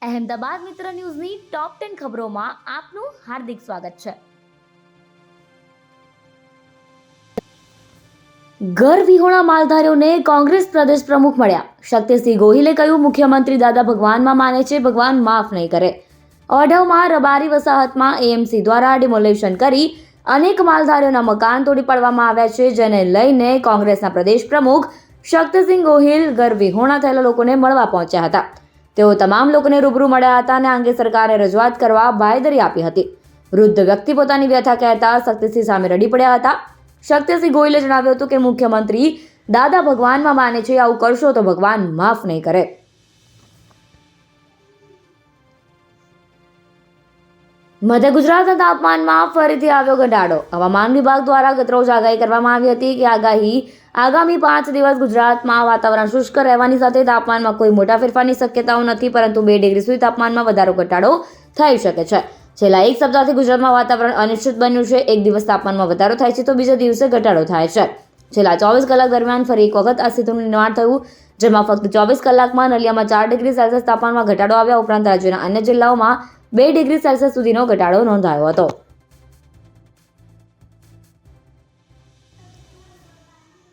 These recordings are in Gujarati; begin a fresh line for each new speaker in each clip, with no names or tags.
અહેમદાબાદ મિત્ર ન્યૂઝની ટોપ 10 ખબરોમાં આપનું હાર્દિક સ્વાગત છે. ઘર વિહોણા માલધારીઓને કોંગ્રેસ પ્રદેશ પ્રમુખ મળ્યા. શક્તિસિંહ ગોહિલે કહ્યું, મુખ્યમંત્રી દાદા ભગવાનમાં માને છે, ભગવાન માફ નહીં કરે. ઓઢવમાં રબારી વસાહતમાં એએમસી દ્વારા ડિમોલેશન કરી અનેક માલધારીઓના મકાન તોડી પાડવામાં આવ્યા છે, જેને લઈને કોંગ્રેસના પ્રદેશ પ્રમુખ શક્તિસિંહ ગોહિલ ઘર વિહોણા થયેલા લોકોને મળવા પહોંચ્યા હતા. તેઓ તમામ લોકોને રૂબરૂ મળ્યા હતા અને આ અંગે સરકારને રજૂઆત કરવા બાંયધરી આપી હતી. વૃદ્ધ વ્યક્તિ પોતાની વ્યથા કહેતા શક્તિસિંહ સામે રડી પડ્યા હતા. શક્તિસિંહ ગોહિલે જણાવ્યું હતું કે મુખ્યમંત્રી દાદા ભગવાનમાં માને છે, આવું કરશો તો ભગવાન માફ નહીં કરે. મધ્ય ગુજરાતના તાપમાનમાં ફરીથી આવ્યો ઘટાડો. હવામાન વિભાગ દ્વારા ગતરોજ આગાહી કરવામાં આવી હતી કે આગામી 5 દિવસ ગુજરાતમાં વાતાવરણ શુષ્ક રહેવાની સાથે તાપમાનમાં કોઈ મોટા ફેરફારની શક્યતાઓ નથી, પરંતુ 2 ડિગ્રી સુધી તાપમાનમાં વધારો ઘટાડો થઈ શકે છે. છેલ્લા એક સપ્તાહથી ગુજરાતમાં વાતાવરણ અનિશ્ચિત બન્યું છે. એક દિવસ તાપમાનમાં વધારો થાય છે તો બીજા દિવસે ઘટાડો થાય છે. છેલ્લા 24 કલાક દરમિયાન ફરી એક વખત આ સ્થિતિનું નિર્માણ થયું, જેમાં ફક્ત 24 કલાકમાં નલિયામાં 4 ડિગ્રી સેલ્સિયસ તાપમાનમાં ઘટાડો આવ્યા ઉપરાંત રાજ્યના અન્ય જિલ્લાઓમાં 2 ડિગ્રી સેલ્સિયસ સુધીનો ઘટાડો નોંધાયો હતો.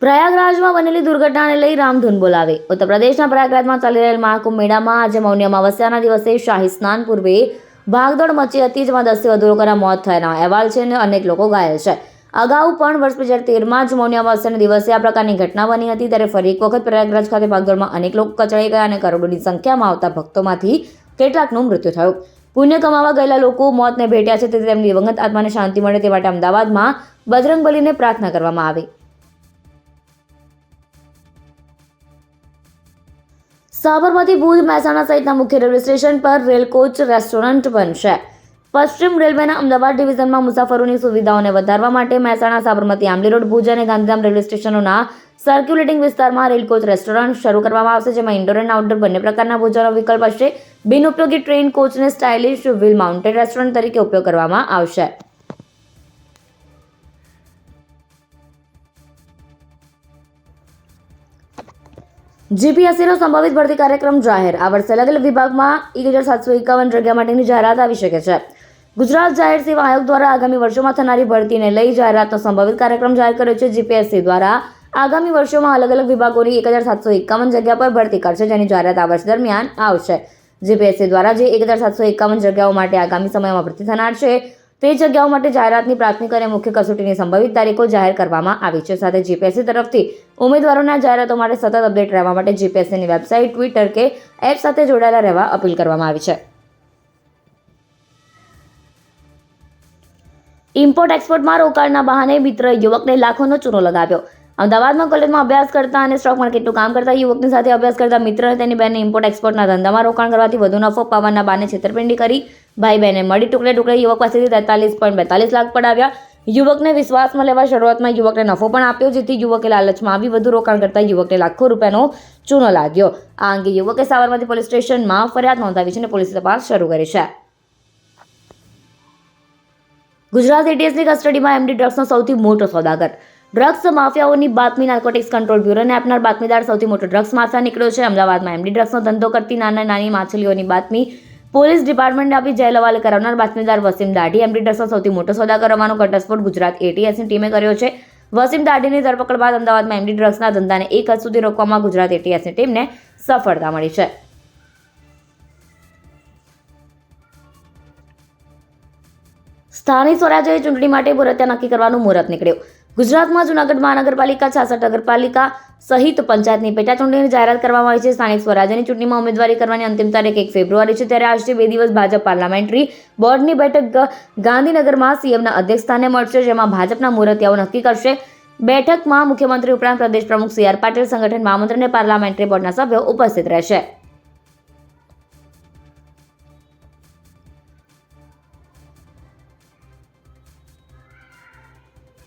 પ્રયાગરાજમાં બનેલી દુર્ઘટનાને લઈ રામધૂન બોલાવી. ઉત્તર પ્રદેશના પ્રયાગરાજમાં ચાલી રહેલ મહાકુંભ મેળામાં આજે મૌની અમાવસ્યાના દિવસે શાહી સ્નાન પૂર્વે ભાગદોડ મચી હતી, જેમાં 10થી વધુ લોકોના મોત થયાના અહેવાલ છે અને અનેક લોકો ઘાયલ છે. અગાઉ પણ વર્ષ 2013માં જ મૌની અમાવસ્યાના દિવસે આ પ્રકારની ઘટના બની હતી. ત્યારે ફરી એક વખત પ્રયાગરાજ ખાતે ભાગદોડમાં અનેક લોકો કચડાઈ ગયા અને કરોડોની સંખ્યામાં આવતા ભક્તોમાંથી કેટલાકનું મૃત્યુ થયું. પુણ્ય કમાવા ગયેલા લોકો મોતને ભેટ્યા છે, તેથી તેમની દિવંગત આત્માને શાંતિ મળે તે માટે અમદાવાદમાં બજરંગબલીને પ્રાર્થના કરવામાં આવી. સાબરમતી, ભુજ, મહેસાણા સહિતના મુખ્ય રેલવે સ્ટેશન પર રેલ કોચ રેસ્ટોરન્ટ બનશે. પશ્ચિમ રેલવેના અમદાવાદ ડિવિઝનમાં મુસાફરોની સુવિધાઓને વધારવા માટે મહેસાણા, સાબરમતી, આંબલી રોડ, ભુજ અને ગાંધીધામ રેલવે સ્ટેશનોના સર્ક્યુલેટિંગ વિસ્તારમાં રેલ કોચ રેસ્ટોરન્ટ શરૂ કરવામાં આવશે, જેમાં ઇન્ડોર અને આઉટડોર બંને પ્રકારના ભોજનનો વિકલ્પ હશે. બિનઉપયોગી ટ્રેન કોચને સ્ટાઇલિશ વ્હીલ માઉન્ટેડ રેસ્ટોરન્ટ તરીકે ઉપયોગ કરવામાં આવશે. જીપીએસસીનો સંભવિત ભરતી કાર્યક્રમ જાહેર. આ વર્ષે અલગ અલગ વિભાગમાં 1751 જગ્યા માટેની જાહેરાત આવી શકે છે. ગુજરાત જાહેર સેવા આયોગ દ્વારા આગામી વર્ષોમાં થનારી ભરતીને લઈ જાહેરાતનો સંભવિત કાર્યક્રમ જાહેર કર્યો છે. જીપીએસસી દ્વારા આગામી વર્ષોમાં અલગ અલગ વિભાગોની 1751 જગ્યા પર ભરતી કરશે, જેની જાહેરાત આ વર્ષ દરમિયાન આવશે. જીપીએસસી દ્વારા જે 1751 જગ્યાઓ માટે આગામી સમયમાં ભરતી થનાર છે, તે જગ્યાઓ માટે જાહેરાતની પ્રાથમિક અને મુખ્ય કસોટીની સંભવિત તારીખો જાહેર કરવામાં આવી છે. સાથે જીપીએસસી તરફથી ઉમેદવારોના જાહેરાતો માટે સતત અપડેટ રહેવા માટે જીપીએસસીની વેબસાઇટ, ટ્વિટર કે એપ સાથે જોડાયેલા રહેવા અપીલ કરવામાં આવી છે. ઇમ્પોર્ટ એક્સપોર્ટમાં રોકાણના બહાને મિત્ર યુવકને લાખોનો ચૂનો લગાવ્યો. અમદાવાદમાં કોલેજમાં અભ્યાસ કરતા અને સ્ટોક માર્કેટનું કામ કરતા યુવકની સાથે અભ્યાસ કરતા મિત્ર અને તેની બહેનને ઇમ્પોર્ટ એક્સપોર્ટના ધંધામાં રોકાણ કરવાથી વધુ નફો પાવવાના બહાને છેતરપિંડી કરી ભાઈ બહેને મળી ટુકડે યુવક પાસેથી 43.42 લાખ પડાવ્યા. યુવકને વિશ્વાસમાં લેવા શરૂઆતમાં યુવકને નફો પણ આપ્યો, જેથી યુવકે લાલચમાં આવી વધુ રોકાણ કરતા યુવકને લાખો રૂપિયાનો ચૂનો લાગ્યો. આ અંગે યુવકે સાબરમતી પોલીસ સ્ટેશનમાં ફરિયાદ નોંધાવી છે અને પોલીસે તપાસ શરૂ કરી છે. ગુજરાત એટીએસની કસ્ટડીમાં એમડી ડ્રગ્સનો સૌથી મોટો સોદાગર. ડ્રગ્સ માફિયાઓની બાતમી નાર્કોટિક્સ કંટ્રોલ બ્યુરોને આપનાર બાતમીદાર સૌથી મોટો ડ્રગ્સ માફિયા નીકળ્યો છે. અમદાવાદમાં એમડી ડ્રગ્સનો ધંધો કરતી નાની માછલીઓની બાતમી પોલીસ ડિપાર્ટમેન્ટને આપી જેલ હવાલે કરાવનાર બાતમીદાર વસીમ દાઢી એમડી ડ્રગ્સનો સૌથી મોટો સોદાગર હોવાનો ઘટસ્ફોટ ગુજરાત એટીએસની ટીમે કર્યો છે. વસીમ દાઢીની ધરપકડ બાદ અમદાવાદમાં એમડી ડ્રગ્સના ધંધાને એક હદ સુધી રોકવામાં ગુજરાત એટીએસની ટીમને સફળતા મળી છે. સ્થાનિક સ્વરાજ્યની ચૂંટણી માટે મુહૂર્ત નક્કી કરવાનું મુહૂર્ત નીકળ્યું. ગુજરાતમાં જૂનાગઢ મહાનગરપાલિકા, 66 નગરપાલિકા સહિત પંચાયતની પેટા ચૂંટણીની જાહેરાત કરવામાં આવી છે. સ્થાનિક સ્વરાજ્યની ચૂંટણીમાં ઉમેદવારી કરવાની અંતિમ તારીખ 1 ફેબ્રુઆરી છે. ત્યારે આજથી 2 દિવસ ભાજપ પાર્લામેન્ટરી બોર્ડની બેઠક ગાંધીનગરમાં સીએમના અધ્યક્ષસ્થાને મળશે, જેમાં ભાજપના મુહૂર્તિયાઓ નક્કી કરશે. બેઠકમાં મુખ્યમંત્રી ઉપરાંત પ્રદેશ પ્રમુખ CR પાટીલ, સંગઠન મહામંત્રી અને પાર્લામેન્ટરી બોર્ડના સભ્યો ઉપસ્થિત રહેશે.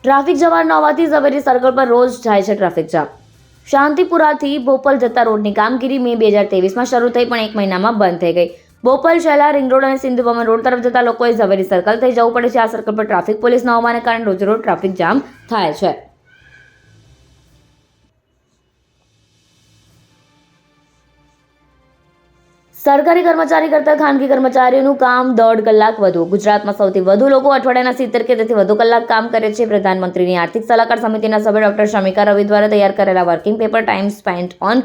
ટ્રાફિક જવાબ ન હોવાથી ઝવેરી સર્કલ પર રોજ જાય છે ટ્રાફિક જામ. શાંતિપુરાથી બોપલ જતા રોડની કામગીરી મે 2023માં શરૂ થઈ પણ 1 મહિનામાં બંધ થઈ ગઈ. બોપલ, શેલા, રિંગ રોડ અને સિંધુ ભવન રોડ તરફ જતા લોકોએ ઝવેરી સર્કલ થઈ જવું પડે છે. આ સર્કલ પર ટ્રાફિક પોલીસ ન હોવાને કારણે રોજ ટ્રાફિક જામ થાય છે. સરકારી કર્મચારી કરતાં ખાનગી કર્મચારીઓનું કામ 1.5 કલાક વધુ. ગુજરાતમાં સૌથી વધુ લોકો અઠવાડિયાના 70 કે તેથી વધુ કલાક કામ કરે છે. પ્રધાનમંત્રીની આર્થિક સલાહકાર સમિતિના સભ્ય ડોક્ટર શમિકા રવિ દ્વારા તૈયાર કરેલા working paper time spent on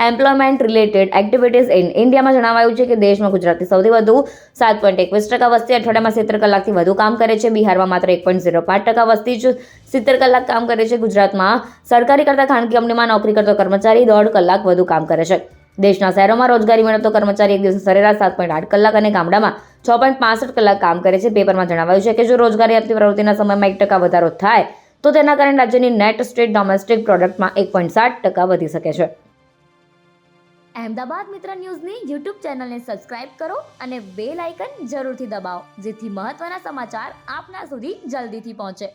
employment related activities in ઇન્ડિયામાં જણાવાયું છે કે દેશમાં ગુજરાતથી સૌથી વધુ 7.21% વસ્તી અઠવાડિયામાં 70 કલાકથી વધુ કામ કરે છે. બિહારમાં માત્ર 1.05% વસ્તી જ 70 કલાક કામ કરે છે. ગુજરાતમાં સરકારી કરતાં ખાનગી કંપનીમાં નોકરી કરતો કર્મચારી 1.5 કલાક વધુ કામ કરે છે. દેશના શહેરોમાં રોજગારી મેળવતો કર્મચારી એક દિવસે સરેરાશ 7.8 કલાક અને ગામડામાં 6.65 કલાક કામ કરે છે. પેપરમાં જણાવાયું છે કે જો રોજગારી આપતી પ્રવૃત્તિના સમયમાં 1% વધારો થાય તો તેના કારણે રાજ્યની નેટ સ્ટેટ ડોમેસ્ટિક પ્રોડક્ટમાં 1.7% વધી શકે છે. અહેમદાબાદ મિત્ર ન્યૂઝની યુટ્યુબ ચેનલને સબસ્ક્રાઇબ કરો અને બેલ આઇકન જરૂરથી દબાવો જેથી મહત્વના સમાચાર આપના સુધી જલ્દીથી પહોંચે.